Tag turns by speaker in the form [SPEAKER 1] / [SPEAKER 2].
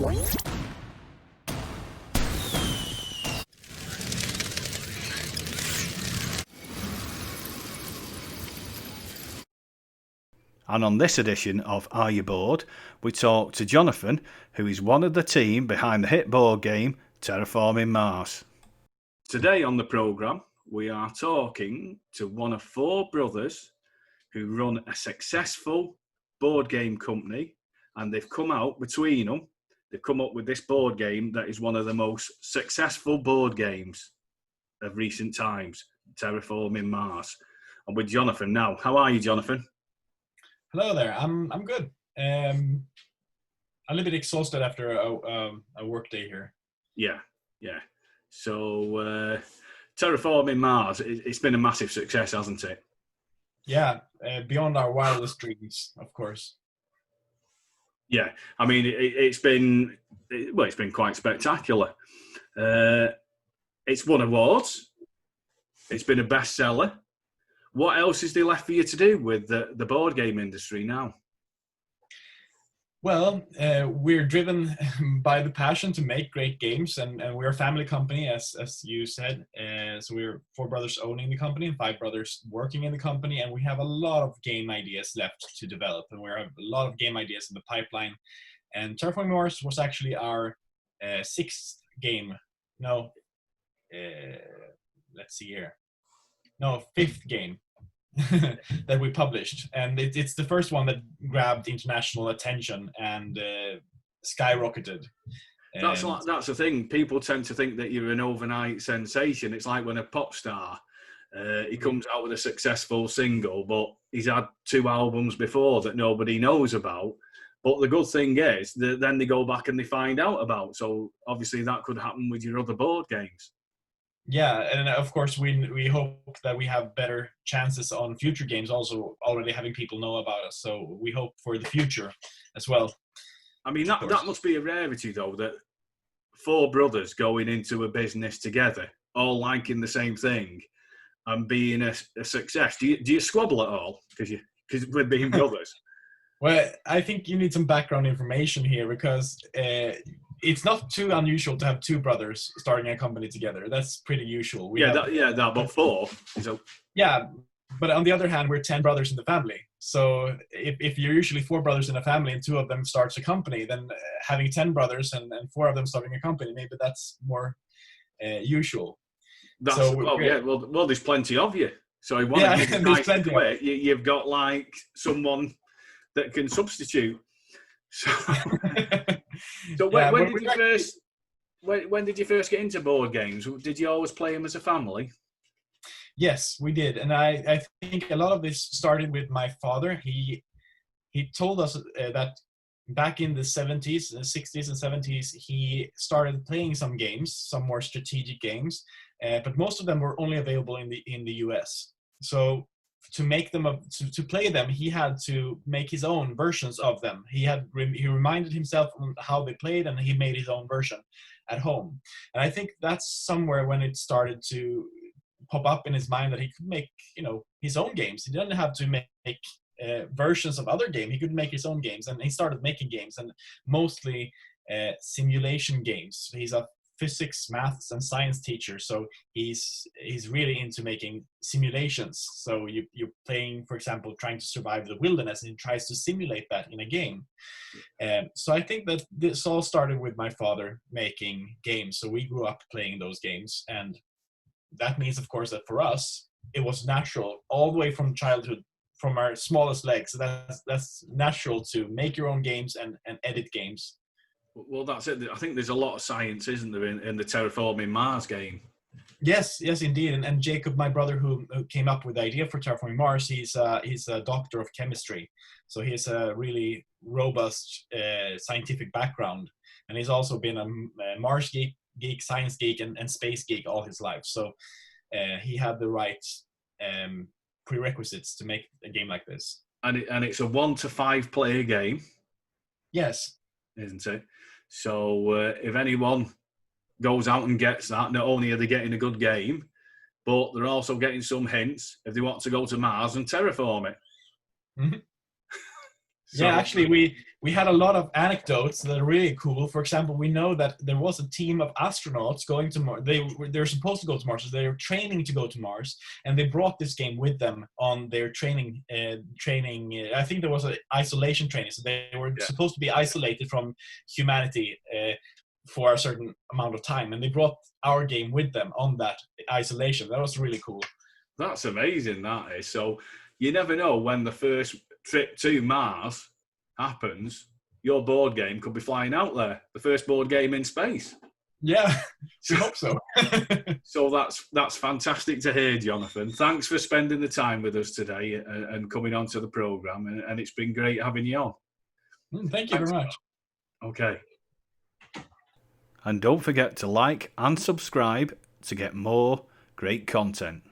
[SPEAKER 1] And on this edition of Are You Bored, we talk to Johnathon, who is one of the team behind the hit board game Terraforming Mars. Today on the programme, we are talking to one of four brothers who run a successful board game company, and they've come out between them, they've come up with this board game that is one of the most successful board games of recent times, Terraforming Mars. And with Johnathon now. How are you, Johnathon?
[SPEAKER 2] Hello there. I'm good. A little bit exhausted after a work day here.
[SPEAKER 1] Yeah. So Terraforming Mars, it's been a massive success, hasn't it?
[SPEAKER 2] Yeah, beyond our wildest dreams, of course.
[SPEAKER 1] Yeah, I mean it's been quite spectacular. It's won awards. It's been a bestseller. What else is there left for you to do with the board game industry now?
[SPEAKER 2] Well, we're driven by the passion to make great games, and we're a family company, as you said. So we're 4 brothers owning the company and 5 brothers working in the company, and we have a lot of game ideas left to develop, and we have a lot of game ideas in the pipeline. And Terraforming Mars was actually our 6th game. No, let's see here. No, 5th game that we published, and it's the first one that grabbed international attention and skyrocketed.
[SPEAKER 1] That's the thing. People tend to think that you're an overnight sensation. It's like when a pop star, he comes out with a successful single, but he's had 2 albums before that nobody knows about. But the good thing is that then they go back and they find out about. So obviously that could happen with your other board games.
[SPEAKER 2] Yeah, and of course we hope that we have better chances on future games, also already having people know about us. So we hope for the future as well.
[SPEAKER 1] I mean, that must be a rarity, though, that 4 brothers going into a business together, all liking the same thing and being a success. Do you squabble at all? Because we're being brothers.
[SPEAKER 2] Well, I think you need some background information here, because it's not too unusual to have 2 brothers starting a company together. That's pretty usual.
[SPEAKER 1] But 4. So.
[SPEAKER 2] Yeah, but on the other hand, we're 10 brothers in the family. So if you're usually 4 brothers in a family and 2 of them starts a company, then having 10 brothers and 4 of them starting a company, maybe that's more usual.
[SPEAKER 1] Well, there's plenty of you. So if one of you decides to quit, you've got like someone that can substitute. So, when did you first get into board games? Did you always play them as a family?
[SPEAKER 2] Yes, we did, and I think a lot of this started with my father. He told us that back in the 70s, 60s, and 70s, he started playing some games, some more strategic games, but most of them were only available in the US. So to make them to play them, he had to make his own versions of them. He reminded himself on how they played, and he made his own version at home. And I think that's somewhere when it started to pop up in his mind that he could make his own games. He didn't have to make versions of other games. He could make his own games, and he started making games, and mostly simulation games. He's a physics, maths, and science teacher, so he's really into making simulations. So you're playing, for example, trying to survive the wilderness, and he tries to simulate that in a game. So I think that this all started with my father making games. So we grew up playing those games, and that means, of course, that for us it was natural all the way from childhood, from our smallest legs. So that's natural to make your own games and edit games.
[SPEAKER 1] Well, that's it. I think there's a lot of science, isn't there, in the Terraforming Mars game?
[SPEAKER 2] Yes, indeed. And Jacob, my brother, who came up with the idea for Terraforming Mars, he's a doctor of chemistry. So he has a really robust scientific background. And he's also been a Mars geek, science geek, and space geek all his life. So he had the right prerequisites to make a game like this.
[SPEAKER 1] And it's a 1 to 5 player game.
[SPEAKER 2] Yes.
[SPEAKER 1] Isn't it? So if anyone goes out and gets that, not only are they getting a good game, but they're also getting some hints if they want to go to Mars and terraform it.
[SPEAKER 2] Mm-hmm. So, yeah, actually, we had a lot of anecdotes that are really cool. For example, we know that there was a team of astronauts going to Mars. They're supposed to go to Mars. So they're training to go to Mars, and they brought this game with them on their training. I think there was an isolation training, so they were supposed to be isolated from humanity for a certain amount of time, and they brought our game with them on that isolation. That was really cool.
[SPEAKER 1] That's amazing, that is. So you never know when the first trip to Mars happens, your board game could be flying out there. The first board game in space.
[SPEAKER 2] Yeah, I hope so.
[SPEAKER 1] So that's fantastic to hear, Johnathon. Thanks for spending the time with us today and coming on to the programme. And it's been great having you on.
[SPEAKER 2] Thank you very much.
[SPEAKER 1] Okay. And don't forget to like and subscribe to get more great content.